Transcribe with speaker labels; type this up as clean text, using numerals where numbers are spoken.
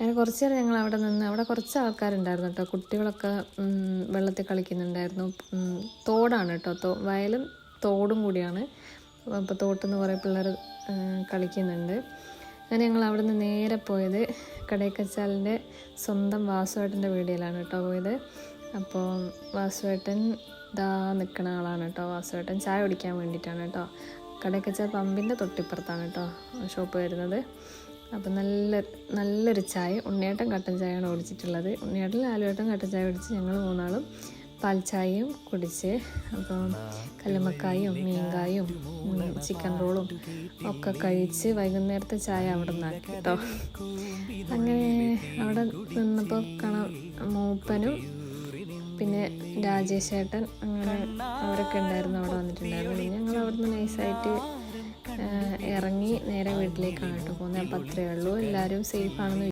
Speaker 1: അങ്ങനെ കുറച്ച് നേരം ഞങ്ങൾ അവിടെ നിന്ന്, അവിടെ കുറച്ച് ആൾക്കാരുണ്ടായിരുന്നു കേട്ടോ. കുട്ടികളൊക്കെ വെള്ളത്തിൽ കളിക്കുന്നുണ്ടായിരുന്നു. തോടാണ് കേട്ടോ, വയലും തോടും കൂടിയാണ്. അപ്പോൾ തോട്ടിൽ നിന്ന് കുറേ പിള്ളേർ കളിക്കുന്നുണ്ട്. അങ്ങനെ ഞങ്ങൾ അവിടെ നിന്ന് നേരെ പോയത് കടേക്കച്ചാലിൻ്റെ സ്വന്തം വാസുവേട്ടൻ്റെ വീഡിയോയിലാണ് കേട്ടോ പോയത്. അപ്പോൾ വാസുവേട്ടൻ ഇതാ നിൽക്കുന്ന ആളാണ് കേട്ടോ. വാസുവേട്ടൻ ചായ കുടിക്കാൻ വേണ്ടിയിട്ടാണ് കേട്ടോ. കടേക്കച്ചാൽ പമ്പിൻ്റെ തൊട്ടിപ്പുറത്താണ് കേട്ടോ ഷോപ്പ് വരുന്നത്. അപ്പം നല്ലൊരു ചായ, ഉണ്ണിയേട്ടൻ കട്ടൻ ചായയാണ് ഓടിച്ചിട്ടുള്ളത്. ഉണ്ണിയേട്ടൻ ലാലുവേട്ടൻ കട്ടൻ ചായ കുടിച്ച് ഞങ്ങൾ മൂന്നാളും പാൽ ചായയും കുടിച്ച്. അപ്പം കല്ലുമ്മക്കായും മീൻകായും ചിക്കൻ റോളും ഒക്കെ കഴിച്ച് വൈകുന്നേരത്തെ ചായ അവിടെ നിന്നാക്കി കേട്ടോ. അങ്ങനെ അവിടെ നിന്നപ്പോൾ കാണാം മൂപ്പനും പിന്നെ രാജേഷേട്ടൻ അങ്ങനെ അവരൊക്കെ ഉണ്ടായിരുന്നു, അവിടെ വന്നിട്ടുണ്ടായിരുന്നു. പിന്നെ ഞങ്ങൾ അവിടെ നിന്ന് നൈസായിട്ട് ഇറങ്ങി നേരെ വീട്ടിലേക്കാണ് കേട്ടോ പോകുന്നത്. അപ്പം അത്രയേ ഉള്ളൂ. എല്ലാവരും സേഫ് ആണെന്ന്